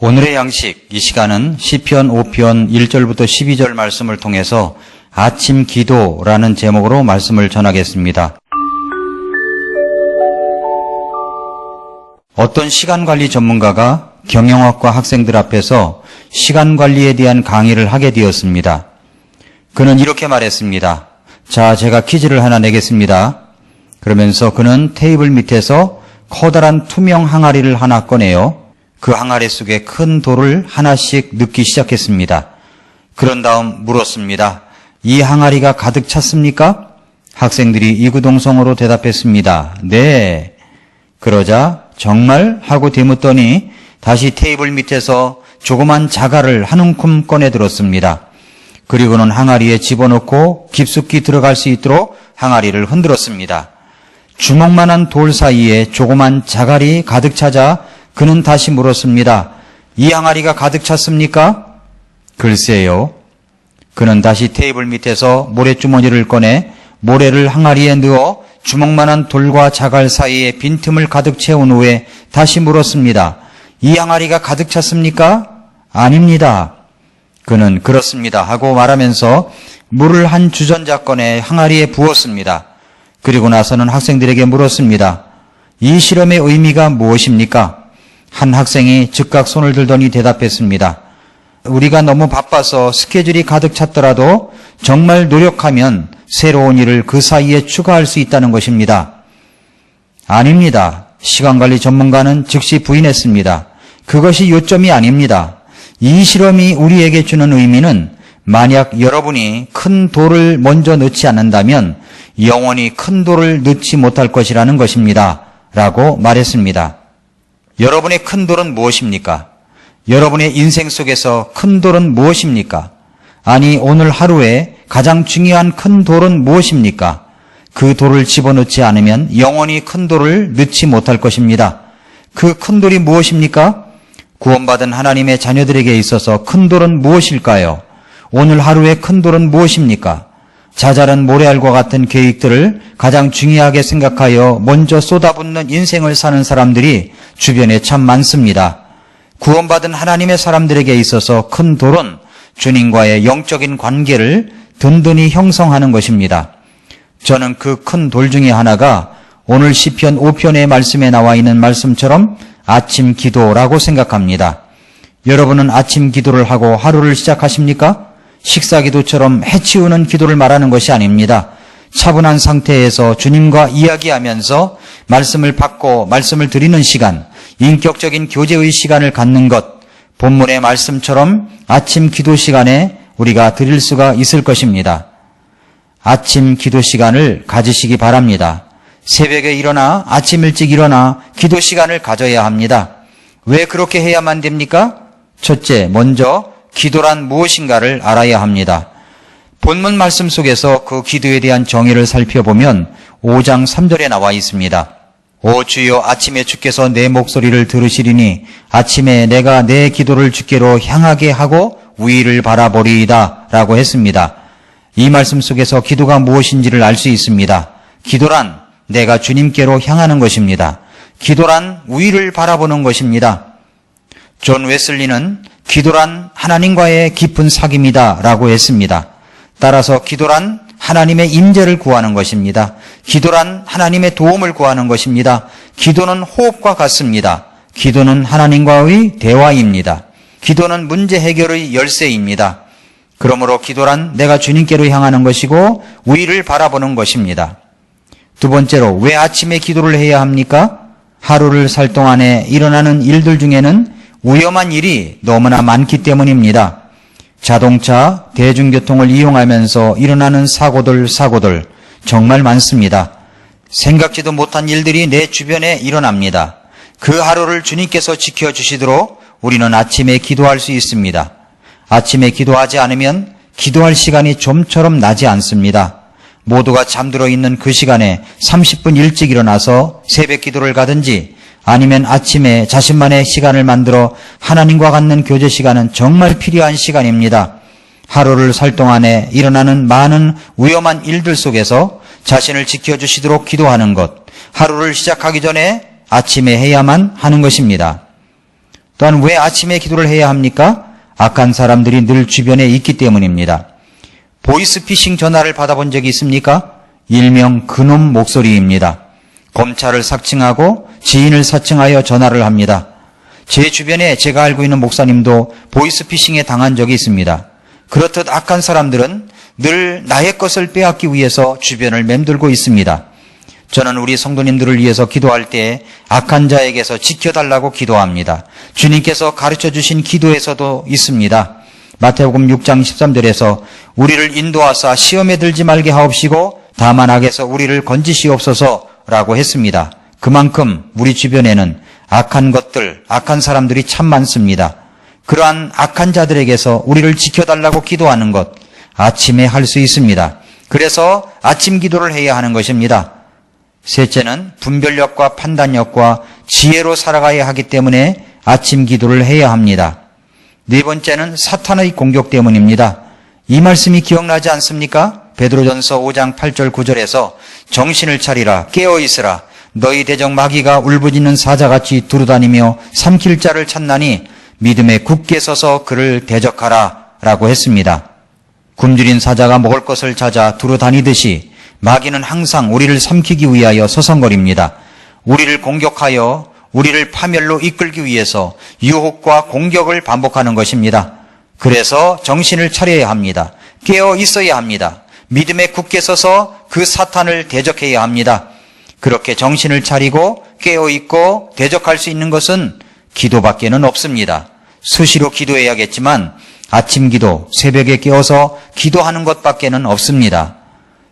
오늘의 양식, 이 시간은 시편 5편 1절부터 12절 말씀을 통해서 아침 기도라는 제목으로 말씀을 전하겠습니다. 어떤 시간관리 전문가가 경영학과 학생들 앞에서 시간관리에 대한 강의를 하게 되었습니다. 그는 이렇게 말했습니다. 자, 제가 퀴즈를 하나 내겠습니다. 그러면서 그는 테이블 밑에서 커다란 투명 항아리를 하나 꺼내요. 그 항아리 속에 큰 돌을 하나씩 넣기 시작했습니다. 그런 다음 물었습니다. 이 항아리가 가득 찼습니까? 학생들이 이구동성으로 대답했습니다. 네. 그러자 정말? 하고 되묻더니 다시 테이블 밑에서 조그만 자갈을 한 움큼 꺼내 들었습니다. 그리고는 항아리에 집어넣고 깊숙이 들어갈 수 있도록 항아리를 흔들었습니다. 주먹만한 돌 사이에 조그만 자갈이 가득 차자 그는 다시 물었습니다. 이 항아리가 가득 찼습니까? 글쎄요. 그는 다시 테이블 밑에서 모래주머니를 꺼내 모래를 항아리에 넣어 주먹만한 돌과 자갈 사이에 빈틈을 가득 채운 후에 다시 물었습니다. 이 항아리가 가득 찼습니까? 아닙니다. 그는 그렇습니다 하고 말하면서 물을 한 주전자 꺼내 항아리에 부었습니다. 그리고 나서는 학생들에게 물었습니다. 이 실험의 의미가 무엇입니까? 한 학생이 즉각 손을 들더니 대답했습니다. 우리가 너무 바빠서 스케줄이 가득 찼더라도 정말 노력하면 새로운 일을 그 사이에 추가할 수 있다는 것입니다. 아닙니다. 시간관리 전문가는 즉시 부인했습니다. 그것이 요점이 아닙니다. 이 실험이 우리에게 주는 의미는 만약 여러분이 큰 돌을 먼저 넣지 않는다면 영원히 큰 돌을 넣지 못할 것이라는 것입니다. 라고 말했습니다. 여러분의 큰 돌은 무엇입니까? 여러분의 인생 속에서 큰 돌은 무엇입니까? 아니, 오늘 하루에 가장 중요한 큰 돌은 무엇입니까? 그 돌을 집어넣지 않으면 영원히 큰 돌을 넣지 못할 것입니다. 그 큰 돌이 무엇입니까? 구원받은 하나님의 자녀들에게 있어서 큰 돌은 무엇일까요? 오늘 하루의 큰 돌은 무엇입니까? 자잘한 모래알과 같은 계획들을 가장 중요하게 생각하여 먼저 쏟아붓는 인생을 사는 사람들이 주변에 참 많습니다. 구원받은 하나님의 사람들에게 있어서 큰 돌은 주님과의 영적인 관계를 든든히 형성하는 것입니다. 저는 그 큰 돌 중에 하나가 오늘 시편 5편의 말씀에 나와 있는 말씀처럼 아침 기도라고 생각합니다. 여러분은 아침 기도를 하고 하루를 시작하십니까? 식사 기도처럼 해치우는 기도를 말하는 것이 아닙니다. 차분한 상태에서 주님과 이야기하면서 말씀을 받고 말씀을 드리는 시간, 인격적인 교제의 시간을 갖는 것, 본문의 말씀처럼 아침 기도 시간에 우리가 드릴 수가 있을 것입니다. 아침 기도 시간을 가지시기 바랍니다. 새벽에 일어나 아침 일찍 일어나 기도 시간을 가져야 합니다. 왜 그렇게 해야만 됩니까? 첫째, 먼저 기도란 무엇인가를 알아야 합니다. 본문 말씀 속에서 그 기도에 대한 정의를 살펴보면 5장 3절에 나와 있습니다. 오 주여, 아침에 주께서 내 목소리를 들으시리니 아침에 내가 내 기도를 주께로 향하게 하고 위를 바라보리이다 라고 했습니다. 이 말씀 속에서 기도가 무엇인지를 알 수 있습니다. 기도란 내가 주님께로 향하는 것입니다. 기도란 위를 바라보는 것입니다. 존 웨슬리는 기도란 하나님과의 깊은 사귐이다 라고 했습니다. 따라서 기도란 하나님의 임재를 구하는 것입니다. 기도란 하나님의 도움을 구하는 것입니다. 기도는 호흡과 같습니다. 기도는 하나님과의 대화입니다. 기도는 문제 해결의 열쇠입니다. 그러므로 기도란 내가 주님께로 향하는 것이고 위를 바라보는 것입니다. 두 번째로, 왜 아침에 기도를 해야 합니까? 하루를 살 동안에 일어나는 일들 중에는 위험한 일이 너무나 많기 때문입니다. 자동차, 대중교통을 이용하면서 일어나는 사고들 정말 많습니다. 생각지도 못한 일들이 내 주변에 일어납니다. 그 하루를 주님께서 지켜주시도록 우리는 아침에 기도할 수 있습니다. 아침에 기도하지 않으면 기도할 시간이 좀처럼 나지 않습니다. 모두가 잠들어 있는 그 시간에 30분 일찍 일어나서 새벽 기도를 가든지 아니면 아침에 자신만의 시간을 만들어 하나님과 갖는 교제 시간은 정말 필요한 시간입니다. 하루를 살 동안에 일어나는 많은 위험한 일들 속에서 자신을 지켜주시도록 기도하는 것, 하루를 시작하기 전에 아침에 해야만 하는 것입니다. 또한 왜 아침에 기도를 해야 합니까? 악한 사람들이 늘 주변에 있기 때문입니다. 보이스피싱 전화를 받아본 적이 있습니까? 일명 그놈 목소리입니다. 검찰을 사칭하고 지인을 사칭하여 전화를 합니다. 제 주변에 제가 알고 있는 목사님도 보이스피싱에 당한 적이 있습니다. 그렇듯 악한 사람들은 늘 나의 것을 빼앗기 위해서 주변을 맴돌고 있습니다. 저는 우리 성도님들을 위해서 기도할 때 악한 자에게서 지켜달라고 기도합니다. 주님께서 가르쳐 주신 기도에서도 있습니다. 마태복음 6장 13절에서 우리를 인도하사 시험에 들지 말게 하옵시고 다만 악에서 우리를 건지시옵소서라고 했습니다. 그만큼 우리 주변에는 악한 것들, 악한 사람들이 참 많습니다. 그러한 악한 자들에게서 우리를 지켜달라고 기도하는 것, 아침에 할 수 있습니다. 그래서 아침 기도를 해야 하는 것입니다. 셋째는 분별력과 판단력과 지혜로 살아가야 하기 때문에 아침 기도를 해야 합니다. 네 번째는 사탄의 공격 때문입니다. 이 말씀이 기억나지 않습니까? 베드로전서 5장 8절 9절에서 정신을 차리라 깨어 있으라 너희 대적 마귀가 울부짖는 사자같이 두루다니며 삼킬 자를 찾나니 믿음에 굳게 서서 그를 대적하라 라고 했습니다. 굶주린 사자가 먹을 것을 찾아 두루다니듯이 마귀는 항상 우리를 삼키기 위하여 서성거립니다. 우리를 공격하여 우리를 파멸로 이끌기 위해서 유혹과 공격을 반복하는 것입니다. 그래서 정신을 차려야 합니다. 깨어 있어야 합니다. 믿음에 굳게 서서 그 사탄을 대적해야 합니다. 그렇게 정신을 차리고 깨어 있고 대적할 수 있는 것은 기도밖에는 없습니다. 수시로 기도해야겠지만 아침 기도, 새벽에 깨어서 기도하는 것밖에는 없습니다.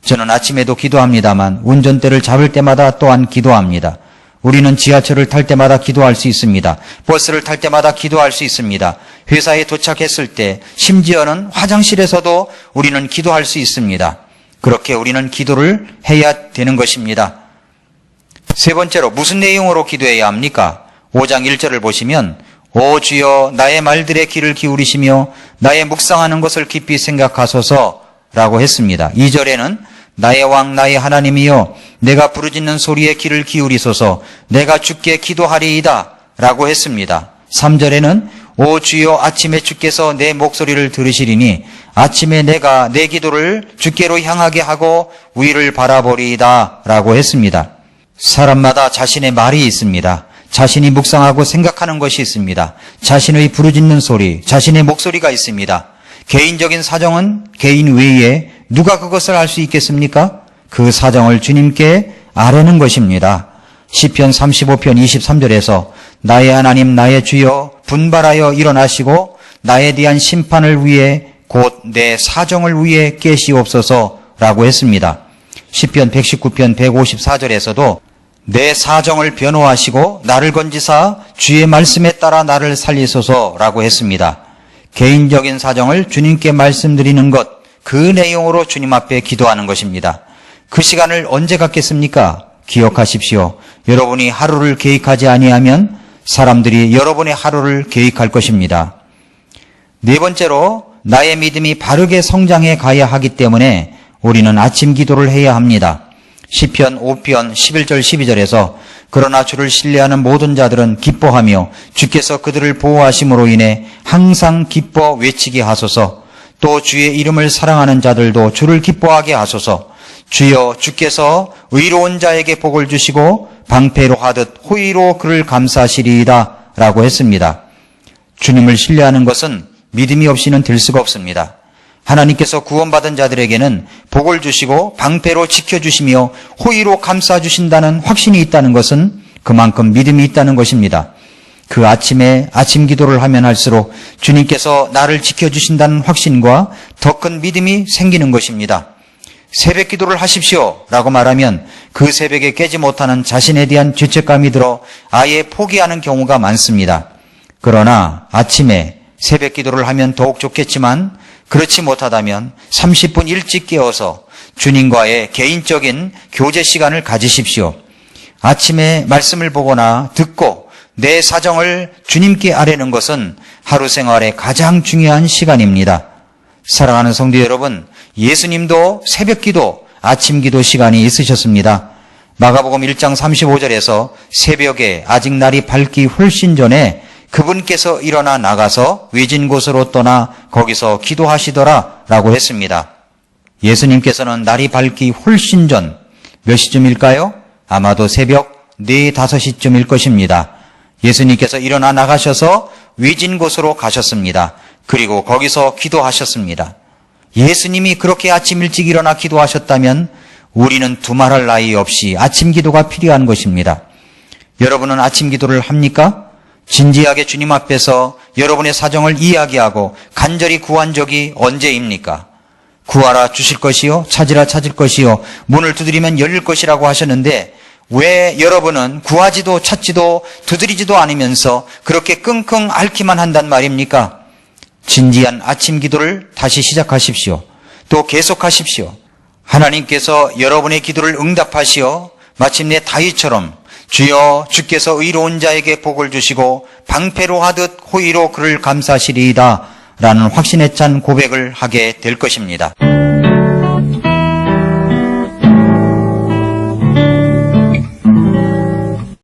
저는 아침에도 기도합니다만 운전대를 잡을 때마다 또한 기도합니다. 우리는 지하철을 탈 때마다 기도할 수 있습니다. 버스를 탈 때마다 기도할 수 있습니다. 회사에 도착했을 때 심지어는 화장실에서도 우리는 기도할 수 있습니다. 그렇게 우리는 기도를 해야 되는 것입니다. 세 번째로 무슨 내용으로 기도해야 합니까? 5장 1절을 보시면 오 주여 나의 말들의 귀를 기울이시며 나의 묵상하는 것을 깊이 생각하소서라고 했습니다. 2절에는 나의 왕 나의 하나님이여 내가 부르짖는 소리에 귀를 기울이소서 내가 주께 기도하리이다 라고 했습니다. 3절에는 오 주여 아침에 주께서 내 목소리를 들으시리니 아침에 내가 내 기도를 주께로 향하게 하고 위를 바라보리이다 라고 했습니다. 사람마다 자신의 말이 있습니다. 자신이 묵상하고 생각하는 것이 있습니다. 자신의 부르짖는 소리, 자신의 목소리가 있습니다. 개인적인 사정은 개인 외에 누가 그것을 알 수 있겠습니까? 그 사정을 주님께 아뢰는 것입니다. 시편 35편 23절에서 나의 하나님 나의 주여 분발하여 일어나시고 나에 대한 심판을 위해 곧 내 사정을 위해 깨시옵소서라고 했습니다. 시편 119편 154절에서도 내 사정을 변호하시고 나를 건지사 주의 말씀에 따라 나를 살리소서라고 했습니다. 개인적인 사정을 주님께 말씀드리는 것, 그 내용으로 주님 앞에 기도하는 것입니다. 그 시간을 언제 갖겠습니까? 기억하십시오. 여러분이 하루를 계획하지 아니하면 사람들이 여러분의 하루를 계획할 것입니다. 네 번째로 나의 믿음이 바르게 성장해 가야 하기 때문에 우리는 아침 기도를 해야 합니다. 시편 5편 11절 12절에서 그러나 주를 신뢰하는 모든 자들은 기뻐하며 주께서 그들을 보호하심으로 인해 항상 기뻐 외치게 하소서. 또 주의 이름을 사랑하는 자들도 주를 기뻐하게 하소서. 주여 주께서 의로운 자에게 복을 주시고 방패로 하듯 호의로 그를 감싸시리이다 라고 했습니다. 주님을 신뢰하는 것은 믿음이 없이는 될 수가 없습니다. 하나님께서 구원받은 자들에게는 복을 주시고 방패로 지켜주시며 호의로 감싸주신다는 확신이 있다는 것은 그만큼 믿음이 있다는 것입니다. 그 아침에 아침 기도를 하면 할수록 주님께서 나를 지켜주신다는 확신과 더 큰 믿음이 생기는 것입니다. 새벽 기도를 하십시오 라고 말하면 그 새벽에 깨지 못하는 자신에 대한 죄책감이 들어 아예 포기하는 경우가 많습니다. 그러나 아침에 새벽 기도를 하면 더욱 좋겠지만 그렇지 못하다면 30분 일찍 깨어서 주님과의 개인적인 교제 시간을 가지십시오. 아침에 말씀을 보거나 듣고 내 사정을 주님께 아뢰는 것은 하루 생활의 가장 중요한 시간입니다. 사랑하는 성도 여러분, 예수님도 새벽 기도, 아침 기도 시간이 있으셨습니다. 마가복음 1장 35절에서 새벽에 아직 날이 밝기 훨씬 전에 그분께서 일어나 나가서 외진 곳으로 떠나 거기서 기도하시더라 라고 했습니다. 예수님께서는 날이 밝기 훨씬 전 몇 시쯤일까요? 아마도 새벽 4, 5시쯤일 것입니다. 예수님께서 일어나 나가셔서 외진 곳으로 가셨습니다. 그리고 거기서 기도하셨습니다. 예수님이 그렇게 아침 일찍 일어나 기도하셨다면 우리는 두말할 나위 없이 아침 기도가 필요한 것입니다. 여러분은 아침 기도를 합니까? 진지하게 주님 앞에서 여러분의 사정을 이야기하고 간절히 구한 적이 언제입니까? 구하라 주실 것이요, 찾으라 찾을 것이요, 문을 두드리면 열릴 것이라고 하셨는데 왜 여러분은 구하지도 찾지도 두드리지도 않으면서 그렇게 끙끙 앓기만 한단 말입니까? 진지한 아침 기도를 다시 시작하십시오. 또 계속하십시오. 하나님께서 여러분의 기도를 응답하시어 마침내 다윗처럼 주여 주께서 의로운 자에게 복을 주시고 방패로 하듯 호의로 그를 감싸시리이다 라는 확신에 찬 고백을 하게 될 것입니다.